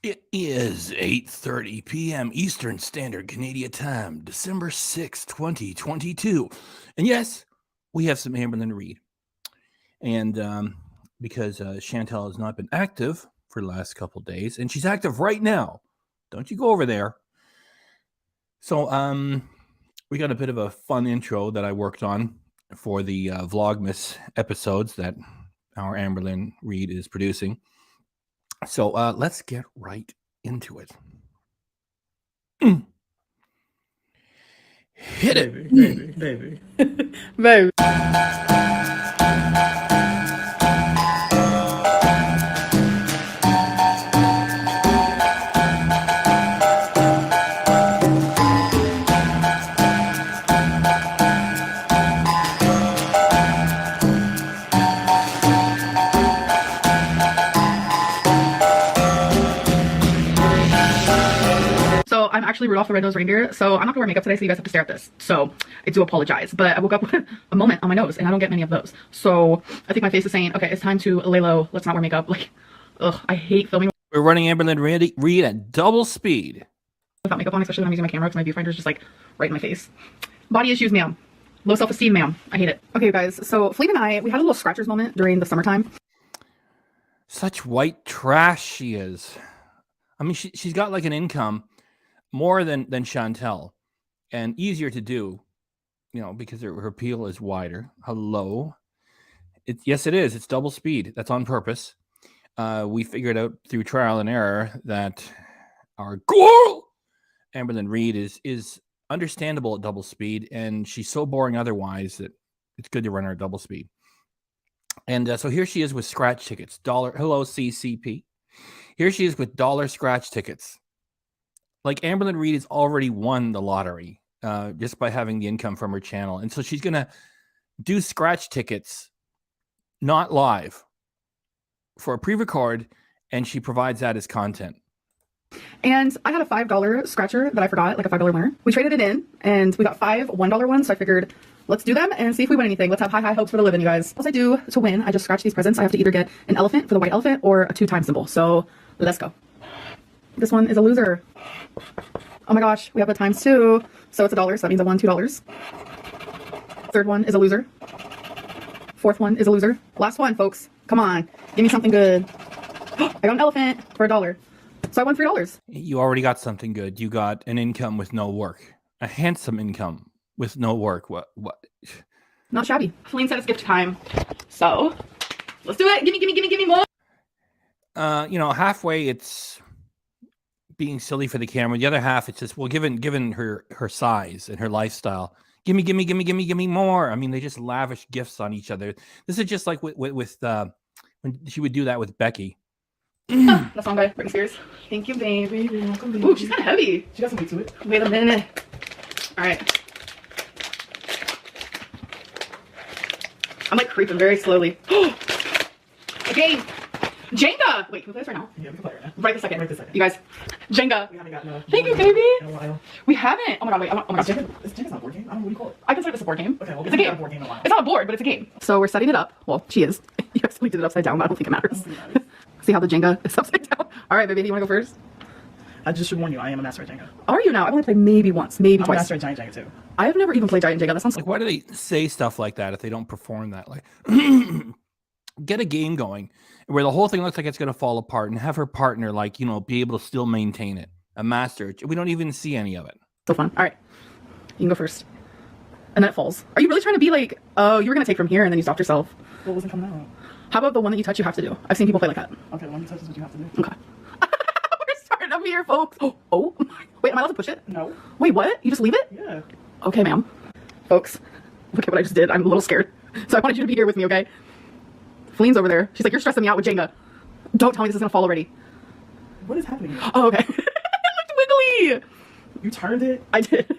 It is 8:30 p.m. Eastern Standard Canadian Time, December 6, 2022. And yes, we have some Amberlynn Reid. And because Chantel has not been active for the last couple days, and she's active right now. Don't you go over there. So we got a bit of a fun intro that I worked on for the Vlogmas episodes that our Amberlynn Reid is producing. So let's get right into it. Hit it. Baby. Baby. So I'm actually Rudolph the Red-Nosed Reindeer, so I'm not gonna wear makeup today, so you guys have to stare at this. So I do apologize, but I woke up with a moment on my nose, and I don't get many of those. So I think my face is saying, okay, it's time to lay low. Let's not wear makeup. Like, ugh, I hate filming. We're running Amberlynn Reid at double speed. Without makeup on, especially when I'm using my camera, because my viewfinder is just like right in my face. Body issues, ma'am. Low self-esteem, ma'am. I hate it. Okay, you guys, so Fleet and I, we had a little scratchers moment during the summertime. Such white trash she is. I mean, she's got like an income more than Chantel, and easier to do, you know, because her peel is wider. Hello. Yes, it is. It's double speed. That's on purpose. We figured out through trial and error that our girl, Amberlynn Reid, is understandable at double speed, and she's so boring otherwise that it's good to run her at double speed. And so here she is with scratch tickets. Hello, CCP. Here she is with dollar scratch tickets. Like, Amberlynn Reid has already won the lottery just by having the income from her channel. And so she's going to do scratch tickets, not live, for a pre-record, and she provides that as content. And I had a $5 scratcher that I forgot, like a $5 winner. We traded it in, and we got 5 $1 ones, so I figured, let's do them and see if we win anything. Let's have high hopes for the living, you guys. What I do to win, I just scratch these presents. I have to either get an elephant for the white elephant or a 2 times symbol. So let's go. This one is a loser. Oh my gosh, we have the times 2. So it's $1, so that means I won $2. Third one is a loser. Fourth one is a loser. Last one, folks. Come on, give me something good. I got an elephant for $1. So I won $3. You already got something good. You got an income with no work. A handsome income with no work. What? Not shabby. Feline said it's gift time. So let's do it. Give me more. You know, halfway it's being silly for the camera. The other half, it's just, well, given her size and her lifestyle, give me more. I mean, they just lavish gifts on each other. This is just like with when she would do that with Becky. That song by Britney Spears. Thank you, baby. Ooh, she's kind of heavy. She got some weight to it. Wait a minute. All right. I'm like creeping very slowly. Okay. Jenga! Wait, can we play this right now? Yeah, we can play right now. Right this second. Right this second. You guys, Jenga. We haven't gotten a... Thank you, baby. In a while. We haven't. Oh my god, wait. Oh my gosh. Jenga's not a board game. I don't know, what do you call it? I consider this a board game. Okay, well, it's a game. A board game in a while. It's not a board, but it's a game. So we're setting it up. Well, she is. You guys did it upside down, but I don't think it matters. See how the Jenga is upside down? All right, baby, do you want to go first? I just should warn you, I am a master at Jenga. Are you now? I've only played maybe once, maybe I'm twice. a master at Giant Jenga too. I have never even played Giant Jenga. That sounds Like, why do they say stuff like that if they don't perform that? Like, get a game going where the whole thing looks like it's going to fall apart, and have her partner, like, you know, be able to still maintain it. A master. We don't even see any of it. So fun. All right, you can go first. And then it falls. Are you really trying to be like, oh, you were going to take from here and then you stopped yourself? What wasn't coming out? How about the one that you touch you have to do? I've seen people play like that. Okay, one you touch is what you have to do. Okay. We're starting up here, folks. Oh my. Wait, am I allowed to push it? No. Wait, what? You just leave it? Yeah. Okay, ma'am. Folks, look at what I just did. I'm a little scared. So I wanted you to be here with me, okay? Feline's over there. She's like, you're stressing me out with Jenga. Don't tell me this is going to fall already. What is happening here? Oh, okay. It looked wiggly. You turned it? I did.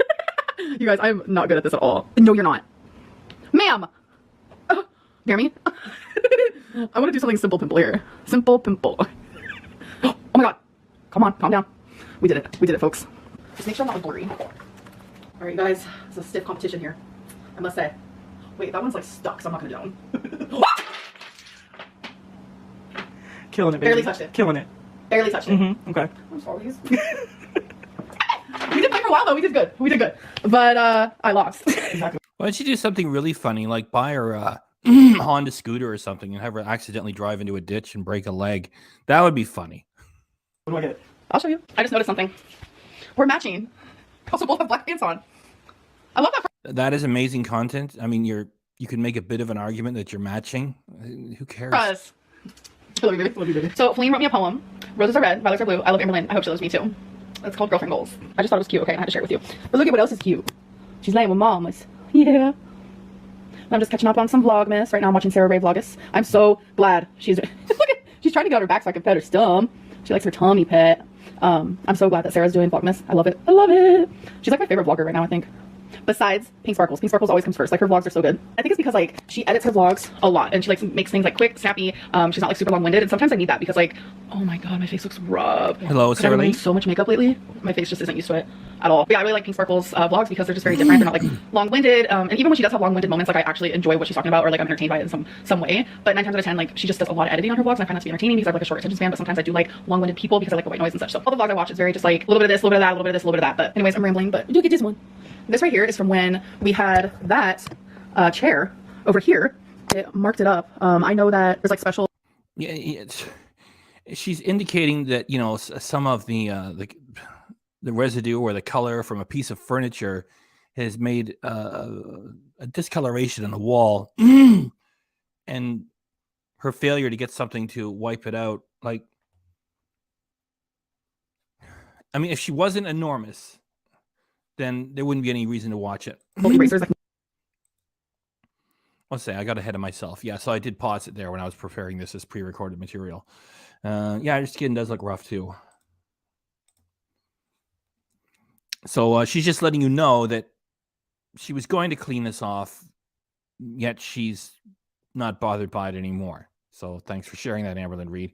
You guys, I'm not good at this at all. No, you're not. Ma'am! Hear me? I want to do something simple pimple here. Simple pimple. Oh my god. Come on, calm down. We did it. We did it, folks. Just make sure I'm not blurry. Alright, you guys. It's a stiff competition here. I must say. Wait, that one's like stuck, so I'm not going to do it. Killing it, baby. Barely touched it. Killing it. Barely touched it. Mm-hmm. Okay. I'm sorry. We did play for a while though. We did good. We did good. But I lost. Exactly. Why don't you do something really funny, like buy her a Honda scooter or something and have her accidentally drive into a ditch and break a leg? That would be funny. What do I get? I'll show you. I just noticed something. We're matching. Also both have black pants on. I love that. That is amazing content. I mean, you can make a bit of an argument that you're matching. Who cares? Us. I love you, baby. Love you, baby. So Feline wrote me a poem. Roses are red, violets are blue. I love Amberlynn. I hope she loves me too. It's called Girlfriend Goals. I just thought it was cute, okay? I had to share it with you. But look at what else is cute. She's laying with mamas. Yeah. I'm just catching up on some Vlogmas. Right now I'm watching Sarah Reid Vlogmas. I'm so glad she's look at, she's trying to get on her back so I can pet her stump. She likes her tummy pet. I'm so glad that Sarah's doing Vlogmas. I love it. I love it. She's like my favorite vlogger right now, I think. Besides Pink Sparkles. Pink Sparkles always comes first. Like her vlogs are so good. I think it's because like she edits her vlogs a lot and she like makes things like quick, snappy. She's not like super long-winded, and sometimes I need that because like, oh my god, my face looks rough. Hello, Sarah. I've been wearing so much makeup lately. My face just isn't used to it at all. But yeah, I really like Pink Sparkles vlogs because they're just very different. They're not like long-winded. And even when she does have long-winded moments, like I actually enjoy what she's talking about or like I'm entertained by it in some way. But 9 times out of 10, like she just does a lot of editing on her vlogs and I find that to be entertaining because I have like a short attention span. But sometimes I do like long-winded people because I like the white noise and such. So all the vlogs I watch is very just like a little bit of this, a little bit of that, a little bit of this, a little bit of that. But anyways, I'm rambling. But do get this one. This right here is from when we had that chair over here. It marked it up. I know that there's like special. Yeah, she's indicating that, you know, some of the residue or the color from a piece of furniture has made a discoloration on the wall, and her failure to get something to wipe it out. Like, I mean, if she wasn't enormous, then there wouldn't be any reason to watch it. Erasers. I'll say I got ahead of myself. Yeah, so I did pause it there when I was preparing this as pre-recorded material. Yeah, her skin does look rough too. So she's just letting you know that she was going to clean this off, yet she's not bothered by it anymore. So thanks for sharing that, Amberlynn Reid.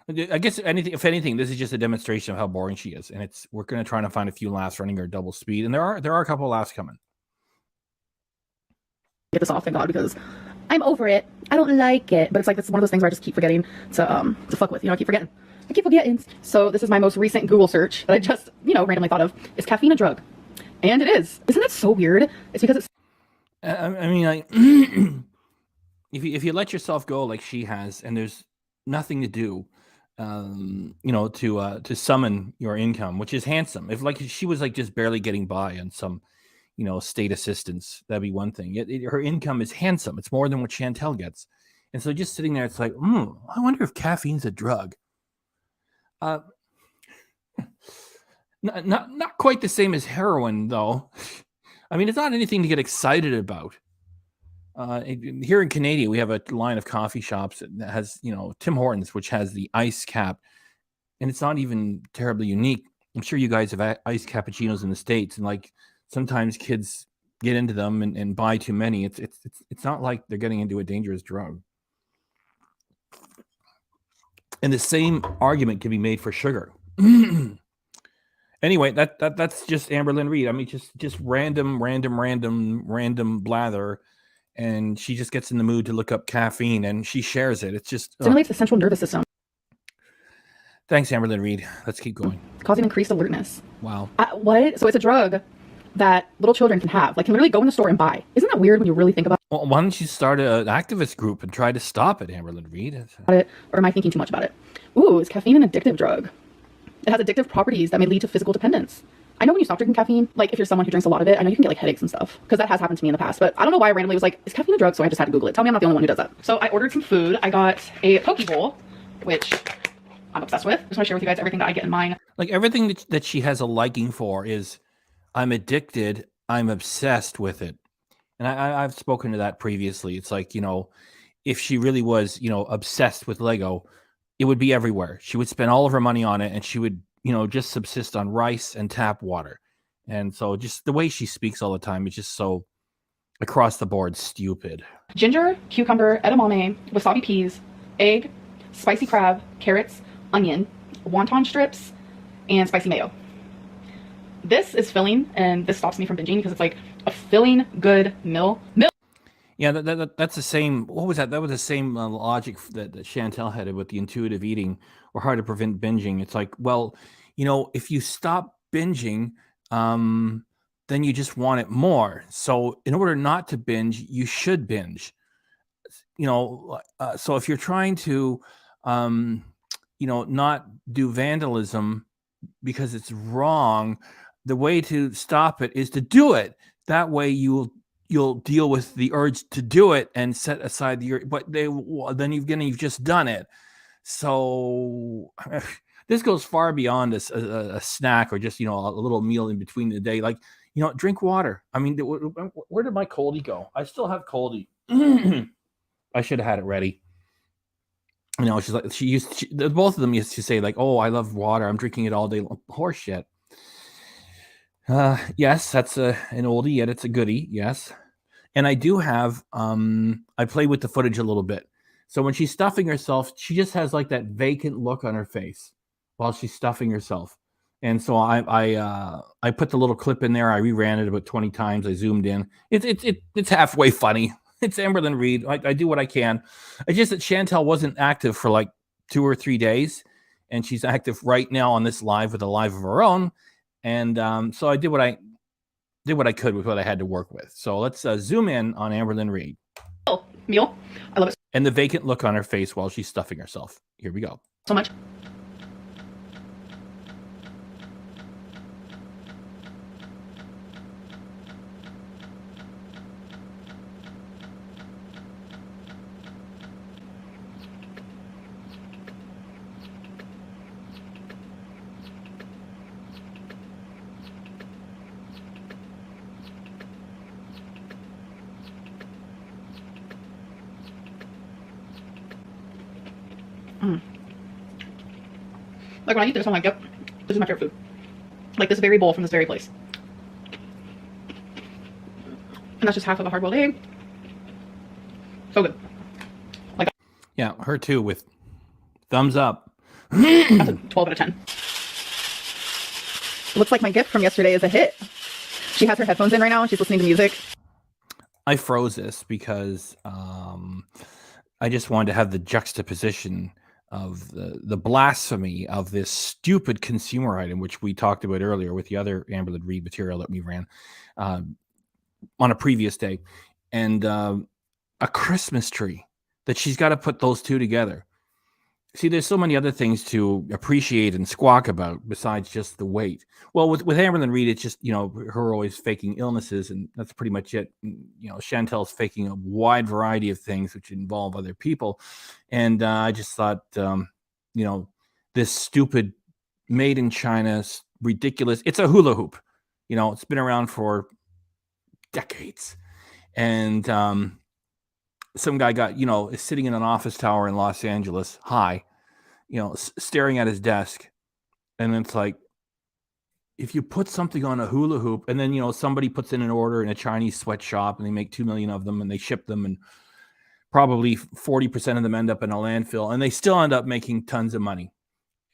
I guess if anything, this is just a demonstration of how boring she is, and we're going to try to find a few laughs running her double speed, and there are a couple of laughs coming. Get this off, thank God, because I'm over it. I don't like it, but it's like it's one of those things where I just keep forgetting to fuck with. You know, I keep forgetting. So this is my most recent Google search that I just randomly thought of. Is caffeine a drug? And it is. Isn't that so weird? It's because it's. I mean, like, if you let yourself go like she has, and there's nothing to do, to summon your income, which is handsome. If like she was like just barely getting by on some, state assistance, that'd be one thing. Her income is handsome. It's more than what Chantel gets. And so just sitting there, it's like, I wonder if caffeine's a drug. Not quite the same as heroin, though. I mean, it's not anything to get excited about. Here in Canada, we have a line of coffee shops that has, Tim Hortons, which has the ice cap, and it's not even terribly unique. I'm sure you guys have iced cappuccinos in the States, and like sometimes kids get into them and buy too many. It's not like they're getting into a dangerous drug. And the same argument can be made for sugar. Anyway, that's just Amberlynn Reid. I mean, just random blather. And she just gets in the mood to look up caffeine, and she shares it. It's just stimulates the central nervous system. Thanks, Amberlynn Reid. Let's keep going. Causing increased alertness. Wow. What? So it's a drug that little children can have. Like, can literally go in the store and buy. Isn't that weird when you really think about Well, why don't you start an activist group and try to stop it, Amberlynn Reid? it? Or am I thinking too much about it? Ooh, is caffeine an addictive drug? It has addictive properties that may lead to physical dependence. I know when you stop drinking caffeine, like if you're someone who drinks a lot of it, I know you can get like headaches and stuff, because that has happened to me in the past. But I don't know why I randomly was like, is caffeine a drug? So I just had to Google it. Tell me I'm not the only one who does that. So I ordered some food. I got a poke bowl, which I'm obsessed with. I just want to share with you guys everything that I get in mine. Like everything that she has a liking for is, I'm addicted, I'm obsessed with it. And I've spoken to that previously. It's like, if she really was, obsessed with Lego, it would be everywhere. She would spend all of her money on it, and she would just subsist on rice and tap water. And so just the way she speaks all the time is just so across the board stupid. Ginger, cucumber, edamame, wasabi peas, egg, spicy crab, carrots, onion, wonton strips, and spicy mayo. This is filling, and this stops me from binging because it's like a filling good meal. Yeah, that's the same. What was that? That was the same logic that Chantel had with the intuitive eating or how to prevent binging. It's like, well, if you stop binging, then you just want it more. So in order not to binge, you should binge. So if you're trying to, not do vandalism because it's wrong, the way to stop it is to do it. That way you'll deal with the urge to do it and set aside the urge. But then you've just done it. So this goes far beyond a snack or just a little meal in between the day. Like drink water. I mean, where did my coldie go? I still have coldie. I should have had it ready. She's like both of them used to say like, "Oh, I love water. I'm drinking it all day." Horse shit. Yes, that's an oldie, yet it's a goodie. Yes, and I do have. I play with the footage a little bit. So when she's stuffing herself, she just has like that vacant look on her face while she's stuffing herself. And so I put the little clip in there. I reran it about 20 times. I zoomed in. It's halfway funny. It's Amberlynn Reid. I do what I can. It's just that Chantel wasn't active for like 2 or 3 days, and she's active right now on this live with a live of her own. And so I did what I could with what I had to work with. So let's zoom in on Amberlynn Reid. Meal. I love it And the vacant look on her face while she's stuffing herself. Here we go. so much. Like when I eat this, I'm like, yep, this is my favorite food. Like this very bowl from this very place. And that's just half of a hard-boiled egg. So good. Like, yeah, her too with thumbs up. That's a 12 out of 10. Looks like my gift from yesterday is a hit. She has her headphones in right now and she's listening to music. I froze this because I just wanted to have the juxtaposition of the blasphemy of this stupid consumer item, which we talked about earlier with the other Amberlynn Reid material that we ran on a previous day, and a Christmas tree, that she's got to put those two together. See, there's so many other things to appreciate and squawk about besides just the weight. Well, with Amberlynn Reid, it's just, her always faking illnesses, and that's pretty much it. Chantel's faking a wide variety of things which involve other people. And I just thought, this stupid made in China, ridiculous, it's a hula hoop. It's been around for decades. And some guy is sitting in an office tower in Los Angeles, high, staring at his desk. And it's like, if you put something on a hula hoop and then, somebody puts in an order in a Chinese sweatshop and they make 2 million of them and they ship them, and probably 40% of them end up in a landfill, and they still end up making tons of money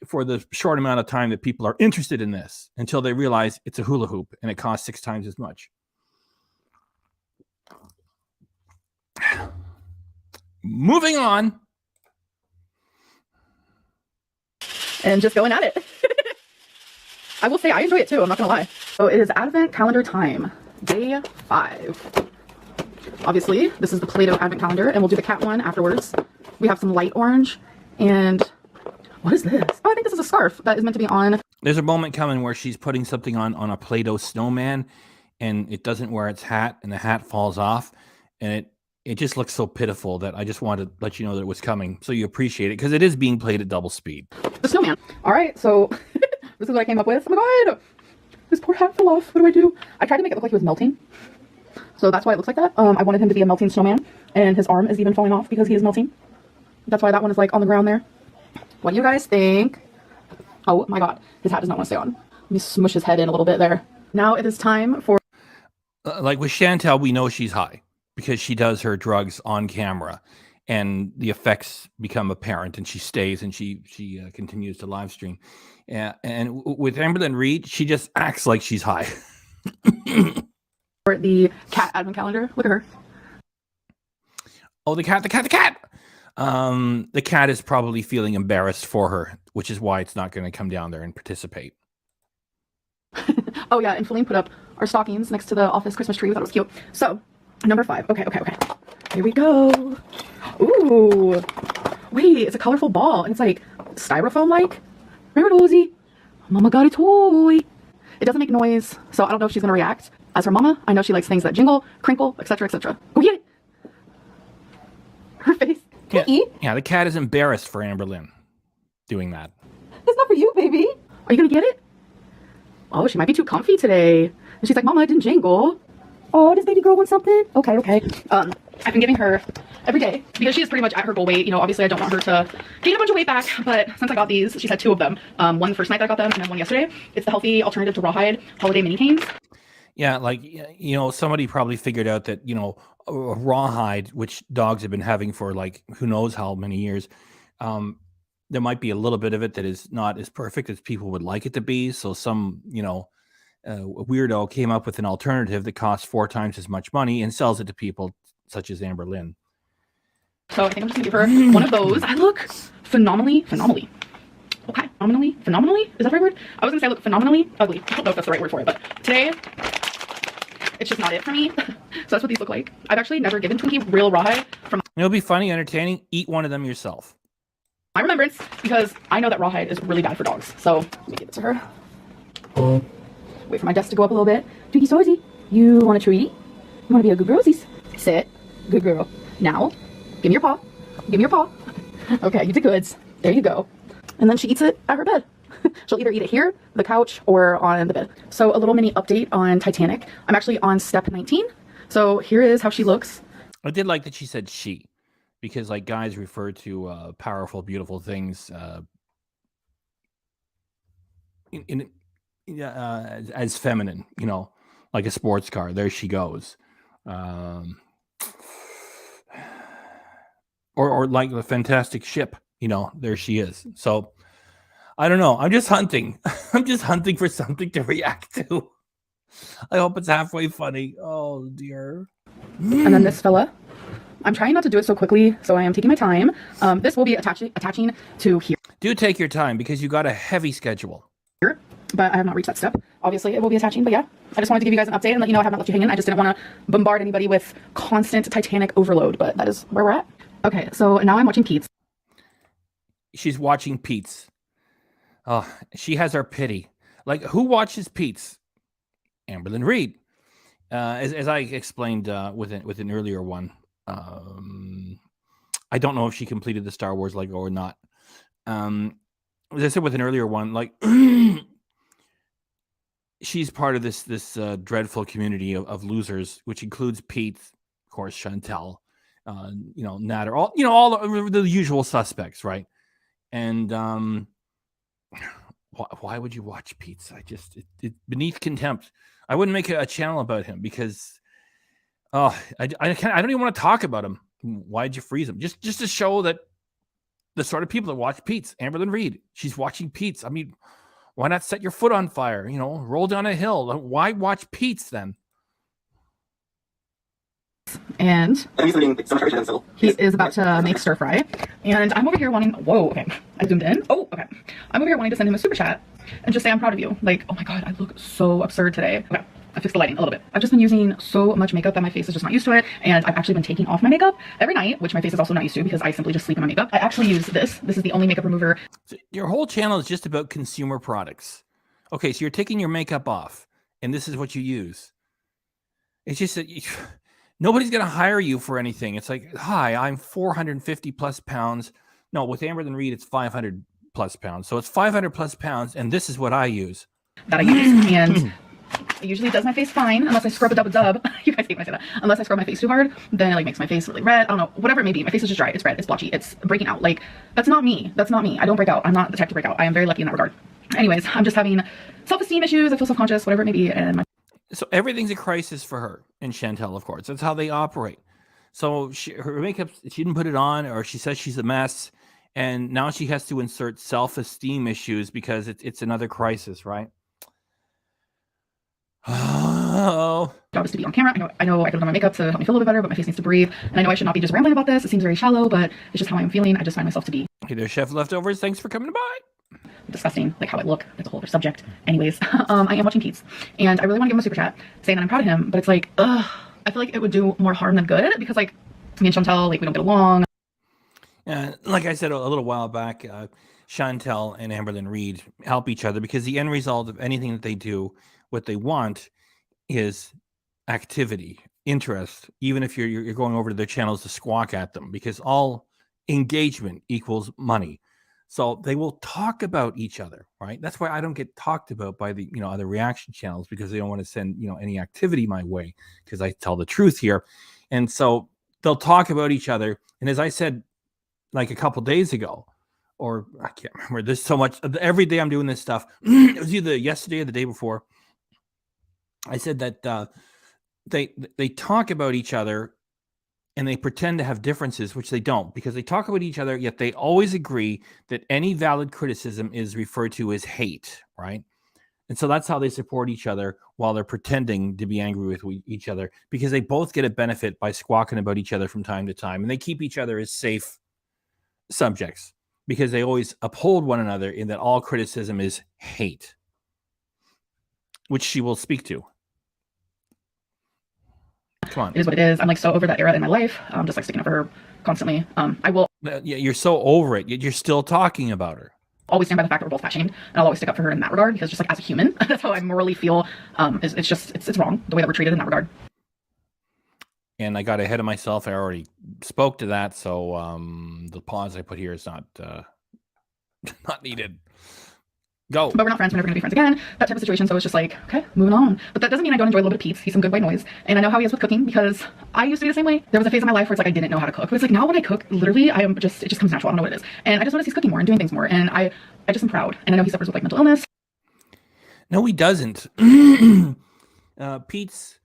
for the short amount of time that people are interested in this, until they realize it's a hula hoop and it costs 6 times as much. Moving on. And just going at it. I will say I enjoy it too, I'm not gonna lie. So it is Advent calendar time, day 5. Obviously, this is the Play-Doh Advent calendar, and we'll do the cat one afterwards. We have some light orange, and what is this? Oh, I think this is a scarf that is meant to be on. There's a moment coming where she's putting something on a Play-Doh snowman, and it doesn't wear its hat, and the hat falls off, and it just looks so pitiful that I just wanted to let you know that it was coming, so you appreciate it, because it is being played at double speed. The snowman. All right, so this is what I came up with. Oh my god, this poor hat fell off. What do I do? I tried to make it look like he was melting, so that's why it looks like that. I wanted him to be a melting snowman, and his arm is even falling off because he is melting. That's why that one is like on the ground there. What do you guys think? Oh my god, his hat does not want to stay on. Let me smush his head in a little bit there. Now it is time for... like with Chantel, we know she's high because she does her drugs on camera, and the effects become apparent, and she stays and she continues to live stream. And with Amberlynn Reid, she just acts like she's high. For the cat advent calendar, look at her. Oh, the cat. The cat is probably feeling embarrassed for her, which is why it's not going to come down there and participate. Oh yeah, and Feline put up our stockings next to the office Christmas tree. We thought it was cute. So, number 5. Okay. Here we go. Ooh. Wait, it's a colorful ball, and it's like styrofoam-like. Remember, Rosie? Mama got a toy. It doesn't make noise, so I don't know if she's gonna react. As her mama, I know she likes things that jingle, crinkle, etc., etc. Go get it. Her face. Yeah, the cat is embarrassed for Amberlynn doing that. That's not for you, baby. Are you gonna get it? Oh, she might be too comfy today. And she's like, Mama, it didn't jingle. Oh, does baby girl want something? Okay. I've been giving her every day because she is pretty much at her goal weight. You know, obviously I don't want her to gain a bunch of weight back, but since I got these, she's had 2 of them. One the first night that I got them, and then one yesterday. It's the healthy alternative to rawhide holiday mini canes. Yeah, like, you know, somebody probably figured out that, you know, a rawhide, which dogs have been having for like who knows how many years, there might be a little bit of it that is not as perfect as people would like it to be. So some, you know, weirdo came up with an alternative that costs 4 times as much money and sells it to people such as Amberlynn. So I think I'm just gonna give her one of those. I look phenomenally. Okay, phenomenally? Is that the right word? I was gonna say I look phenomenally ugly. I don't know if that's the right word for it, but today, it's just not it for me. So that's what these look like. I've actually never given Twinkie real rawhide from It'll be funny, entertaining. Eat one of them yourself. my remembrance because I know that rawhide is really bad for dogs. So let me give it to her. Wait for my desk to go up a little bit. Twinkie Sozy, you want a treaty? You want to be a good girlsies? Sit. Good girl. Now, give me your paw. Okay, you did goods. There you go. And then she eats it at her bed. She'll either eat it here, the couch, or on the bed. So a little mini update on Titanic. I'm actually on step 19. So here is how she looks. I did like that she said she, because like guys refer to powerful, beautiful things as feminine, you know, like a sports car. There she goes. Or like a fantastic ship, you know, there she is. So I don't know. I'm just hunting. I'm just hunting for something to react to. I hope it's halfway funny. Oh dear. And then this fella. I'm trying not to do it so quickly, so I am taking my time. This will be attaching to here. Do take your time because you got a heavy schedule. But I have not reached that step. Obviously, it will be attaching, but yeah. I just wanted to give you guys an update and let you know I have not left you hanging. I just didn't want to bombard anybody with constant Titanic overload, but that is where we're at. Okay, so now I'm watching Pete's. She's watching Pete's. Oh, she has our pity. Like, who watches Pete's? Amberlynn Reid. As I explained with an earlier one, I don't know if she completed the Star Wars Lego or not. As I said with an earlier one, like she's part of this dreadful community of losers, which includes Pete, of course, Chantel, you know, Natter, all the usual suspects, right? And why would you watch Pete's? It beneath contempt. I wouldn't make a channel about him because I don't even want to talk about him. Why'd you freeze him? Just to show that the sort of people that watch Pete's, Amberlynn Reid, she's watching Pete's. I mean, why not set your foot on fire? You know, roll down a hill. Why watch Pete's then? And he is about to make stir fry. And I'm over here wanting, whoa, okay. I zoomed in. Oh, okay. I'm over here wanting to send him a super chat and just say I'm proud of you. Like, oh my God, I look so absurd today. Okay. I fixed the lighting a little bit. I've just been using so much makeup that my face is just not used to it. And I've actually been taking off my makeup every night, which my face is also not used to because I simply just sleep in my makeup. I actually use this. This is the only makeup remover. So your whole channel is just about consumer products. Okay, so you're taking your makeup off and this is what you use. It's just that nobody's going to hire you for anything. It's like, hi, I'm 450 plus pounds. No, with Amberlynn Reid, it's 500 plus pounds. So it's 500 plus pounds. And this is what I use. That I use. And it usually does my face fine, unless I scrub a dub. You guys hate when I say that. Unless I scrub my face too hard, then it like makes my face really red. I don't know, whatever it may be. My face is just dry. It's red. It's blotchy. It's breaking out. Like, that's not me. That's not me. I don't break out. I'm not the type to break out. I am very lucky in that regard. Anyways, I'm just having self-esteem issues. I feel self-conscious, whatever it may be. And so everything's a crisis for her and Chantel, of course. That's how they operate. So her makeup, she didn't put it on, or she says she's a mess. And now she has to insert self-esteem issues because it's another crisis, right? Oh. Job is to be on camera. I know I could have done my makeup to help me feel a little bit better, but my face needs to breathe. And I know I should not be just rambling about this. It seems very shallow, but it's just how I'm feeling. I just find myself to be Hey there, Chef Leftovers. Thanks for coming by. disgusting, like how I look. That's a whole other subject. Anyways, I am watching Pete's, and I really want to give him a super chat saying that I'm proud of him, but it's like, ugh, I feel like it would do more harm than good because like me and Chantel, like we don't get along. Like I said a little while back, Chantel and Amberlynn Reid help each other because the end result of anything that they do, what they want is activity, interest, even if you're going over to their channels to squawk at them, because all engagement equals money. So they will talk about each other, right? That's why I don't get talked about by the other reaction channels, because they don't want to send any activity my way, because I tell the truth here. And so they'll talk about each other. And as I said like a couple days ago, or I can't remember, there's so much, every day I'm doing this stuff. It was either yesterday or the day before. I said that they talk about each other and they pretend to have differences, which they don't, because they talk about each other, yet they always agree that any valid criticism is referred to as hate, right? And so that's how they support each other while they're pretending to be angry with each other, because they both get a benefit by squawking about each other from time to time. And they keep each other as safe subjects because they always uphold one another in that all criticism is hate, which she will speak to. Come on. It is what it is. I'm like so over that era in my life. I'm just like sticking up for her constantly. I will. Yeah, you're so over it. You're still talking about her. Always stand by the fact that we're both fat shamed, and I'll always stick up for her in that regard, because just like as a human, that's how I morally feel. It's wrong the way that we're treated in that regard. And I got ahead of myself. I already spoke to that, so the pause I put here is not not needed. Go. But we're not friends. We're never gonna be friends again. That type of situation. So it's just like, okay, moving on. But that doesn't mean I don't enjoy a little bit of Pete's. He's some good white noise, and I know how he is with cooking because I used to be the same way. There was a phase in my life where it's like I didn't know how to cook. But it's like now when I cook, literally, it just comes natural. I don't know what it is, and I just notice he's cooking more and doing things more, and I just am proud. And I know he suffers with like mental illness. No, he doesn't. Pete's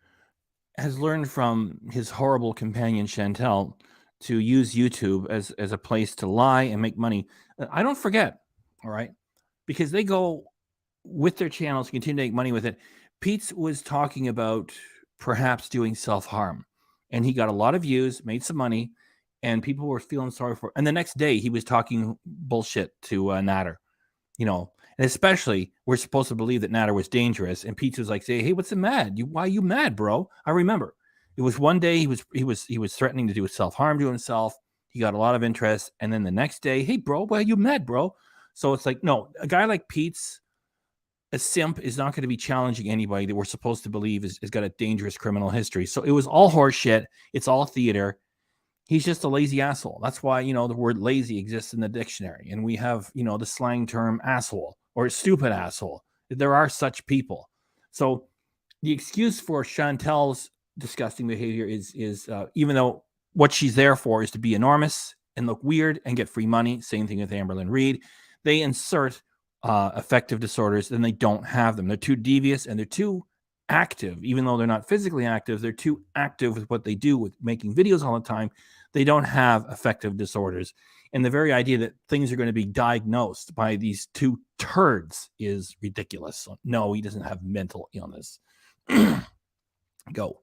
has learned from his horrible companion Chantel to use YouTube as a place to lie and make money. I don't forget, all right, because they go with their channels to continue to make money with it. Pete's was talking about perhaps doing self-harm, and he got a lot of views, made some money, and people were feeling sorry for it. And the next day he was talking bullshit to Natter, and especially we're supposed to believe that Natter was dangerous, and Pete's was like, say, hey, what's the mad? Why are you mad, bro? I remember it was one day he was threatening to do self-harm to himself. He got a lot of interest, and then the next day, hey, bro, why are you mad, bro? So it's like, no, a guy like Pete's, a simp, is not going to be challenging anybody that we're supposed to believe has got a dangerous criminal history. So it was all horseshit. It's all theater. He's just a lazy asshole. That's why, the word lazy exists in the dictionary. And we have, the slang term asshole or stupid asshole. There are such people. So the excuse for Chantel's disgusting behavior is even though what she's there for is to be enormous and look weird and get free money. Same thing with Amberlynn Reid. They insert affective disorders, then they don't have them. They're too devious and they're too active. Even though they're not physically active, they're too active with what they do with making videos all the time. They don't have affective disorders. And the very idea that things are going to be diagnosed by these two turds is ridiculous. So, no, he doesn't have mental illness. Go.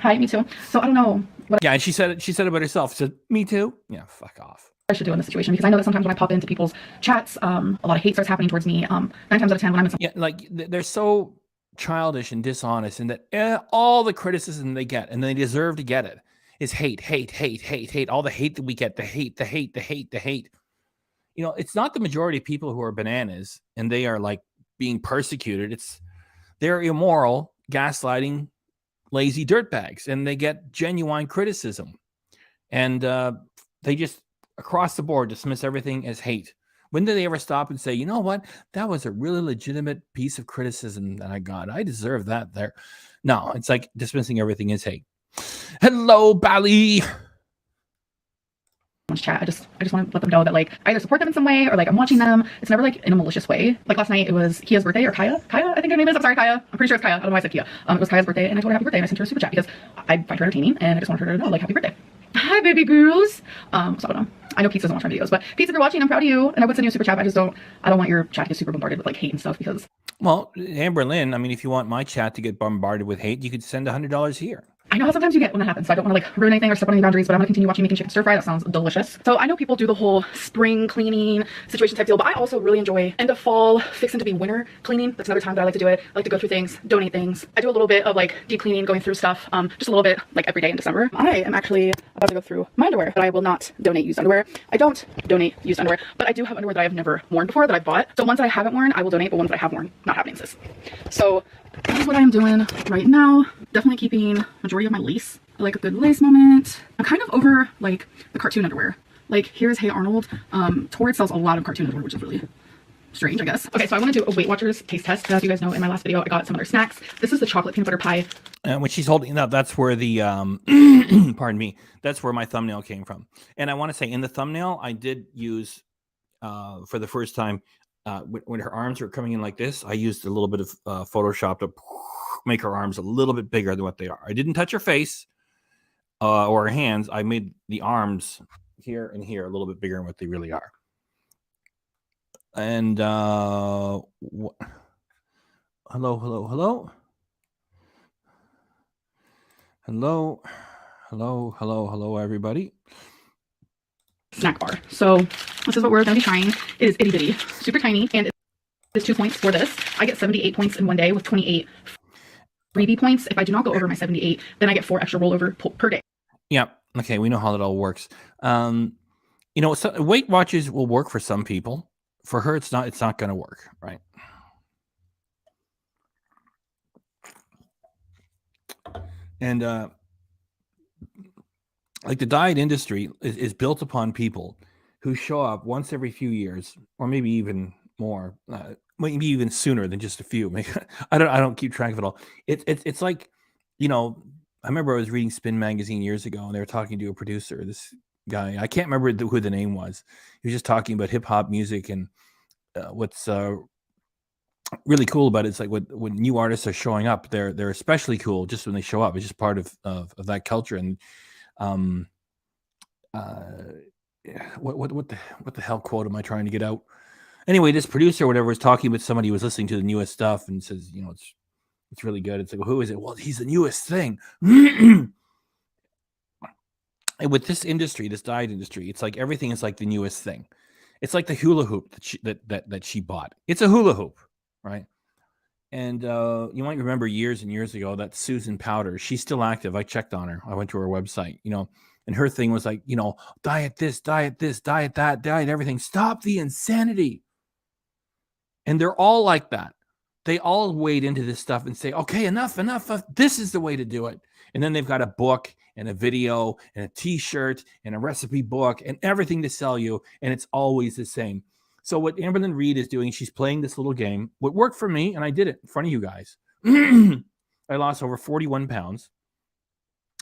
Hi, me too. So I don't know what. Yeah, and she said about herself. She said, me too. Yeah, fuck off. I should do in this situation, because I know that sometimes when I pop into people's chats, a lot of hate starts happening towards me. 9 times out of 10 when I'm in some. Yeah, like they're so childish and dishonest, and that all the criticism they get, and they deserve to get it, is hate. All the hate that we get, the hate. It's not the majority of people who are bananas and they are like being persecuted. They're immoral, gaslighting, lazy dirtbags, and they get genuine criticism, and they just across the board dismiss everything as hate. When did they ever stop and say, you know what, that was a really legitimate piece of criticism that I got, I deserve that there? No, it's like dismissing everything as hate. Hello, Bally. Chat. I just want to let them know that like I either support them in some way or like I'm watching them. It's never like in a malicious way. Like last night it was Kia's birthday, or Kaya, I think her name is. I'm sorry, Kaya. I'm pretty sure it's Kaya. I don't know why I said Kia. It was Kaya's birthday, and I told her happy birthday, and I sent her a super chat because I find her entertaining, and I just wanted her to know like happy birthday. Hi, baby girls. So I don't know. I know Pete doesn't watch my videos, but Pete, if you're watching, I'm proud of you, and I would send you a super chat. But I don't want your chat to get super bombarded with like hate and stuff, because Well, Amberlynn, I mean, if you want my chat to get bombarded with hate, you could send $100 here. I know how sometimes you get when that happens, so I don't want to like ruin anything or step on any boundaries, but I'm going to continue watching Making Chicken Stir Fry. That sounds delicious. So I know people do the whole spring cleaning situation type deal, but I also really enjoy end of fall, fixing to be winter cleaning. That's another time that I like to do it. I like to go through things, donate things. I do a little bit of like deep cleaning, going through stuff, just a little bit like every day in December. I am actually about to go through my underwear, but I will not donate used underwear. I don't donate used underwear, but I do have underwear that I have never worn before that I bought. So ones that I haven't worn, I will donate, but ones that I have worn, not happening, sis. So that is what I am doing right now. Definitely keeping majority of my lace. I like a good lace moment. I'm kind of over like the cartoon underwear. Like here's Hey Arnold. Torrid sells a lot of cartoon underwear, which is really strange, I guess. Okay, so I want to do a Weight Watchers taste test. As you guys know, in my last video, I got some other snacks. This is the chocolate peanut butter pie. When she's holding it up, that's where the, pardon me, that's where my thumbnail came from. And I want to say in the thumbnail, I did use, for the first time, when her arms were coming in like this, I used a little bit of Photoshop to make her arms a little bit bigger than what they are. I didn't touch her face or her hands. I made the arms here and here a little bit bigger than what they really are. And hello, hello, everybody. Snack bar. So this is what we're going to be trying. It is itty bitty, super tiny, and it's 2 points for this. I get 78 points in one day with 28 freebie points. If I do not go over my 78, then I get 4 extra rollover per day. Yeah. Okay. We know how that all works. You know, Weight Watchers will work for some people. For her, it's not going to work, right? And like the diet industry is built upon people who show up once every few years, or maybe even more, maybe even sooner than just a few. I don't keep track of it all. It's like, you know, I remember I was reading Spin magazine years ago, and they were talking to a producer, this guy. I can't remember who the name was. He was just talking about hip hop music, and what's really cool about it is like when new artists are showing up, they're especially cool just when they show up. It's just part of that culture. And what the hell quote am I trying to get out? Anyway, this producer or whatever was talking with somebody who was listening to the newest stuff and says, you know, it's really good. It's like, well, who is it? Well, he's the newest thing. And with this industry, this diet industry, it's like everything is like the newest thing. It's like the hula hoop that she bought. It's a hula hoop, right? And you might remember years and years ago that Susan Powder, she's still active. I checked on her. I went to her website, you know, and her thing was like, you know, diet this, diet that, diet everything. Stop the insanity. And they're all like that. They all wade into this stuff and say, okay, enough. This is the way to do it. And then they've got a book and a video and a t-shirt and a recipe book and everything to sell you. And it's always the same. So what Amberlynn Reid is doing, she's playing this little game. What worked for me, and I did it in front of you guys. I lost over 41 pounds.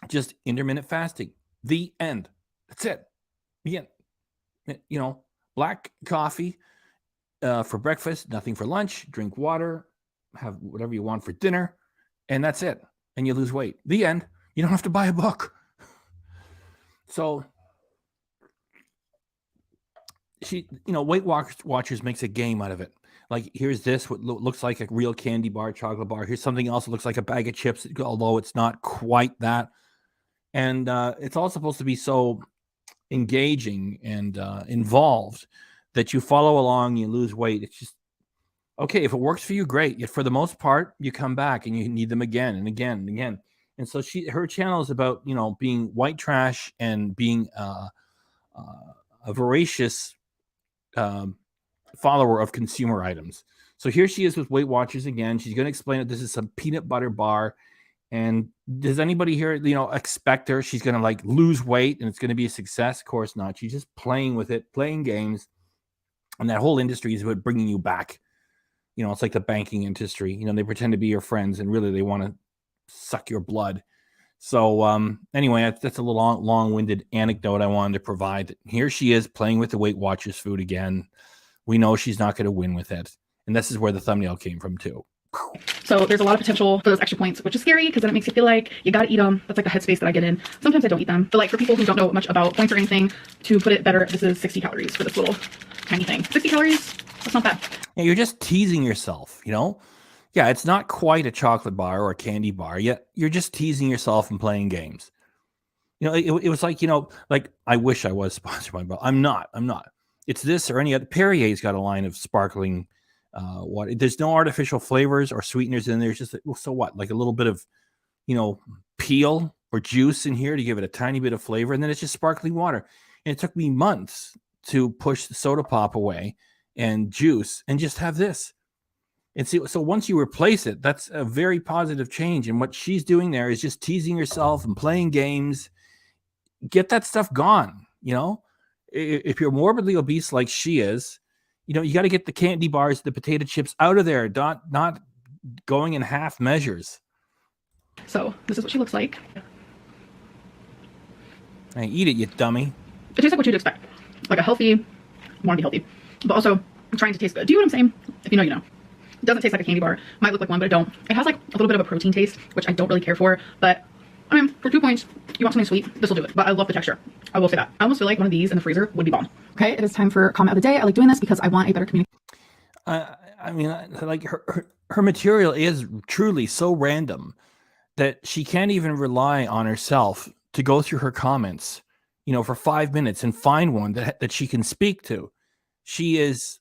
Just intermittent fasting. The end. That's it. The end. You know, black coffee for breakfast, nothing for lunch, drink water, have whatever you want for dinner, and that's it. And you lose weight. The end. You don't have to buy a book. So she, you know, Weight Watchers makes a game out of it. Like, here's this, what looks like a real candy bar, chocolate bar. Here's something else that looks like a bag of chips, although it's not quite that. And it's all supposed to be so engaging and involved that you follow along, you lose weight. It's just, okay, if it works for you, great. Yet for the most part, you come back and you need them again and again and again. And so her channel is about, you know, being white trash and being a voracious follower of consumer items. So here she is with Weight Watchers again. She's going to explain that this is some peanut butter bar. And does anybody here, you know, expect her? She's going to like lose weight and it's going to be a success? Of course not. She's just playing with it, playing games. And that whole industry is about bringing you back. You know, it's like the banking industry. You know, they pretend to be your friends and really they want to suck your blood. So anyway, that's a little long-winded anecdote I wanted to provide. Here she is playing with the Weight Watchers food again. We know she's not going to win with it. And this is where the thumbnail came from too. So there's a lot of potential for those extra points, which is scary because then it makes you feel like you got to eat them. That's like the headspace that I get in. Sometimes I don't eat them. But like for people who don't know much about points or anything, to put it better, this is 60 calories for this little tiny thing. 60 calories, that's not bad. you're just teasing yourself, you know? Yeah, it's not quite a chocolate bar or a candy bar, yet you're just teasing yourself and playing games. You know, it was like, you know, like I wish I was sponsored by Bell. I'm not. It's this or any other. Perrier's got a line of sparkling water. There's no artificial flavors or sweeteners in there. It's just, well, so what? Like a little bit of, you know, peel or juice in here to give it a tiny bit of flavor. And then it's just sparkling water. And it took me months to push the soda pop away and juice and just have this. And see, so once you replace it, that's a very positive change. And what she's doing there is just teasing herself and playing games. Get that stuff gone. You know, if you're morbidly obese like she is, you know, you got to get the candy bars, the potato chips out of there, not going in half measures. So this is what she looks like. Hey, eat it, you dummy. It tastes like what you'd expect. Like a healthy, want to be healthy, but also trying to taste good. Do you know what I'm saying? If you know, you know. It doesn't taste like a candy bar. Might look like one, but it don't. It has like a little bit of a protein taste, which I don't really care for. But I mean, for 2 points, you want something sweet, this will do it. But I love the texture. I will say that. I almost feel like one of these in the freezer would be bomb. Okay, it is time for comment of the day. I like doing this because I want a better communication. I mean, like her material is truly so random that she can't even rely on herself to go through her comments, you know, for 5 minutes and find one that she can speak to. She is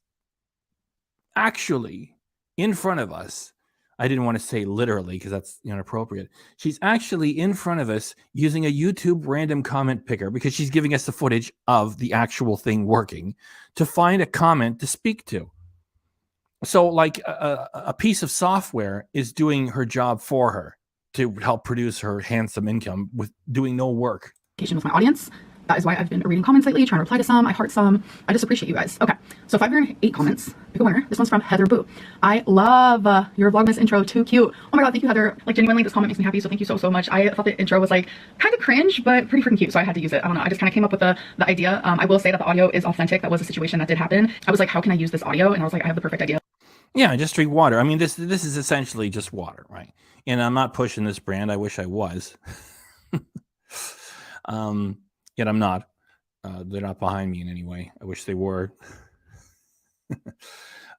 actually in front of us. I didn't want to say literally because that's inappropriate. She's actually in front of us using a YouTube random comment picker because she's giving us the footage of the actual thing working to find a comment to speak to. So like a piece of software is doing her job for her to help produce her handsome income with doing no work. With my audience. That is why I've been reading comments lately, trying to reply to some. I heart some. I just appreciate you guys. Okay, so 508 comments. Pick a winner. This one's from Heather Boo. I love your Vlogmas intro. Too cute. Oh my god, thank you, Heather. Like genuinely, this comment makes me happy. So thank you so much. I thought the intro was like kind of cringe, but pretty freaking cute. So I had to use it. I don't know. I just kind of came up with the idea. I will say that the audio is authentic. That was a situation that did happen. I was like, how can I use this audio? And I was like, I have the perfect idea. Yeah, just drink water. I mean, this is essentially just water, right? And I'm not pushing this brand. I wish I was. Yet I'm not. They're not behind me in any way. I wish they were.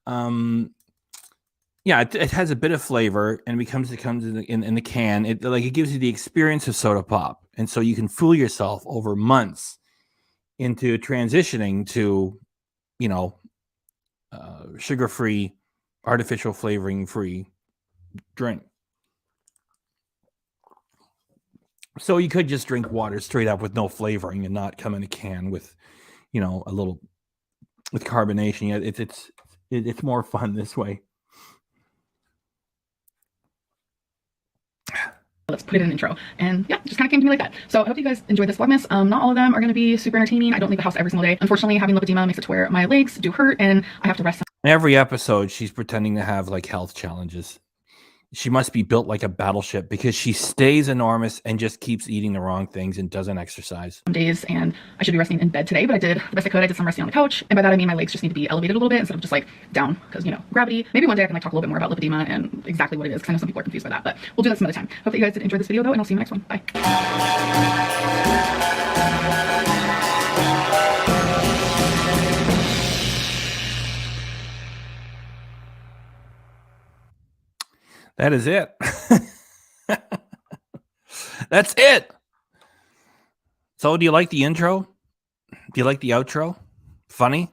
Yeah, it has a bit of flavor and it comes in the can. It gives you the experience of soda pop, and so you can fool yourself over months into transitioning to, you know, sugar-free, artificial flavoring-free drink. So you could just drink water straight up with no flavoring and not come in a can with, you know, a little with carbonation. Yeah, it's more fun this way. Let's put it in an intro. And yeah, just kind of came to me like that. So I hope you guys enjoyed this Vlogmas. Not all of them are going to be super entertaining. I don't leave the house every single day. Unfortunately, having lipedema makes it to where my legs do hurt and I have to rest. Every episode, she's pretending to have like health challenges. She must be built like a battleship because she stays enormous and just keeps eating the wrong things and doesn't exercise. Some days, and I should be resting in bed today, but I did the best I could. I did some resting on the couch, and by that I mean my legs just need to be elevated a little bit instead of just like down, because, you know, gravity. Maybe one day I can like talk a little bit more about lipedema and exactly what it is, because I know some people are confused by that, but we'll do that some other time. Hope that you guys did enjoy this video though, and I'll see you in the next one. Bye. That is it. That's it. So do you like the intro? Do you like the outro? Funny?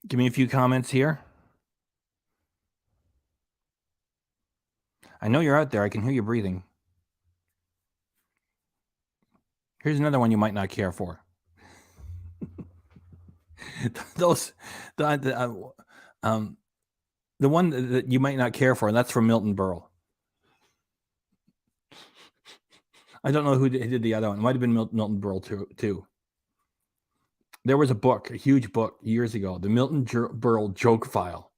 Give me a few comments here. I know you're out there. I can hear you breathing. Here's another one you might not care for. The one that you might not care for, and that's from Milton Berle. I don't know who did the other one. It might have been Milton Berle too. There was a book, a huge book years ago, the Milton Berle Joke File.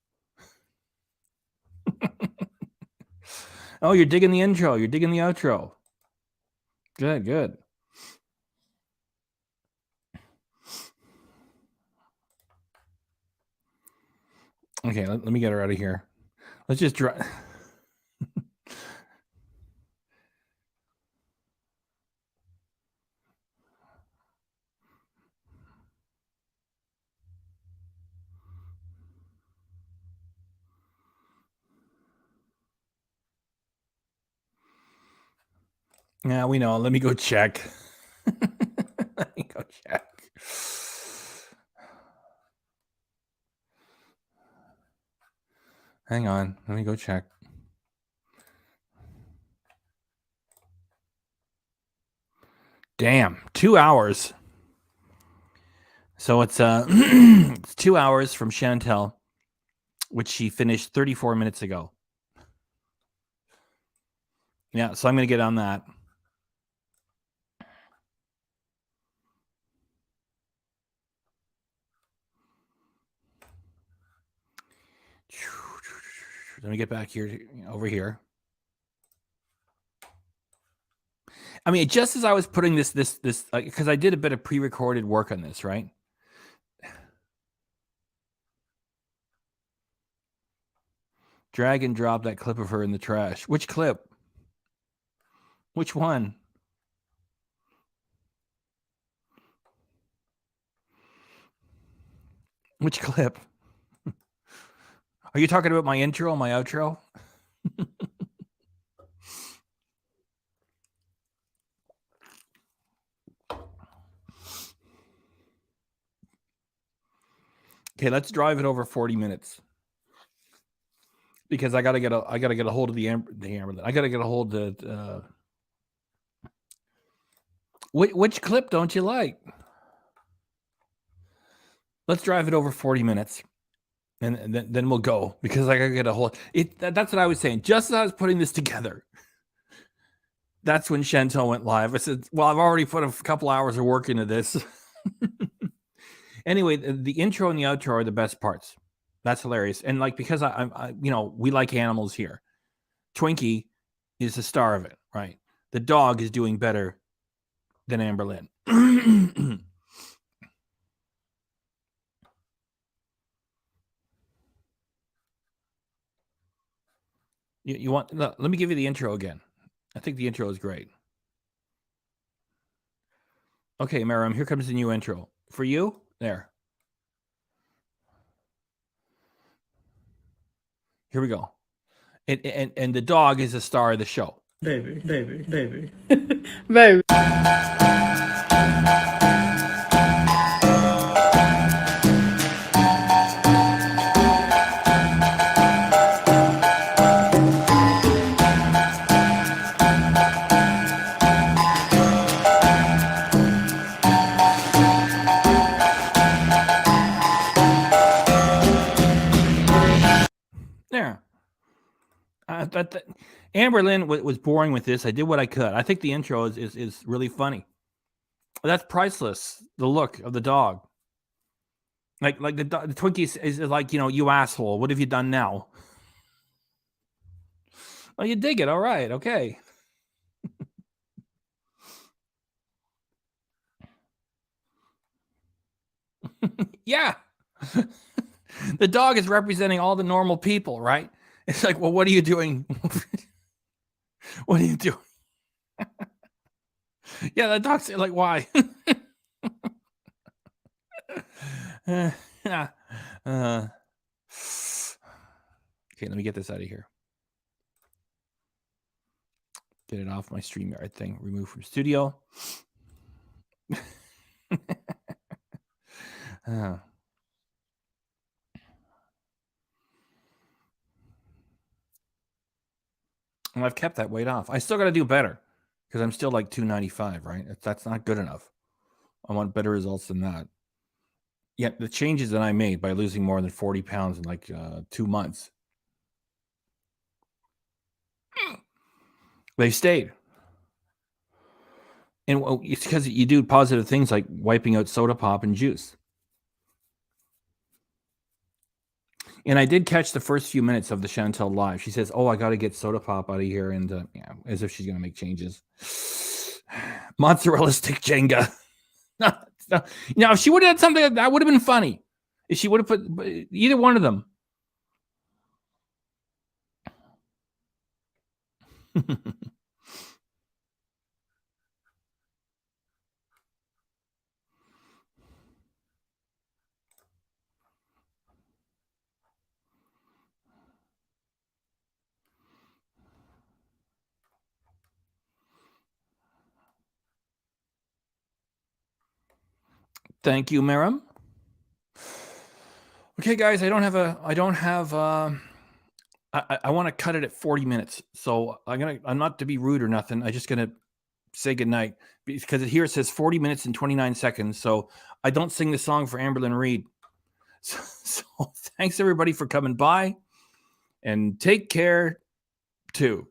Oh, you're digging the intro. You're digging the outro. Good. Okay, let me get her out of here. Let's just try. Yeah, we know. Let me go check. Let me go check. Hang on. Let me go check. Damn, 2 hours. So it's it's 2 hours from Chantel, which she finished 34 minutes ago. Yeah, so I'm going to get on that. Let me get back here, over here. I mean, just as I was putting this, because I did a bit of pre-recorded work on this, right? Drag and drop that clip of her in the trash. Which clip? Which one? Which clip? Are you talking about my intro, my outro? Okay, let's drive it over 40 minutes. Because I gotta get a hold of the Amberlynn. I gotta get a hold of which clip don't you like? Let's drive it over 40 minutes. And then we'll go, because I gotta get a hold. That's what I was saying. Just as I was putting this together, that's when Chantel went live. I said, well, I've already put a couple hours of work into this. Anyway, the intro and the outro are the best parts. That's hilarious. And like, because I we like animals here. Twinkie is the star of it, right? The dog is doing better than Amberlynn. You want? Let me give you the intro again. I think the intro is great. Okay, Maram, here comes the new intro for you. There. Here we go. And the dog is the star of the show. Baby. Baby. There. Amberlynn was boring with this. I did what I could. I think the intro is really funny. That's priceless. The look of the dog. Like the Twinkie is like, you asshole. What have you done now? Oh, you dig it. All right. Okay. Yeah. The dog is representing all the normal people, right? It's like, well, what are you doing? What are you doing? Yeah, the dog's like, why? Yeah. Okay, let me get this out of here. Get it off my StreamYard thing. Remove from studio. And I've kept that weight off. I still got to do better, because I'm still like 295, right? That's not good enough. I want better results than that. Yet the changes that I made by losing more than 40 pounds in like 2 months, they stayed. And it's because you do positive things like wiping out soda pop and juice. And I did catch the first few minutes of the Chantel live. She says, "Oh, I got to get soda pop out of here," and yeah, as if she's going to make changes. Mozzarella stick Jenga. Now, if she would have had something that would have been funny. If she would have put either one of them. Thank you, Miriam. Okay, guys, I want to cut it at 40 minutes. So I'm not to be rude or nothing. I'm just going to say goodnight because here it says 40 minutes and 29 seconds. So I don't sing the song for Amberlynn Reid. So thanks everybody for coming by and take care too.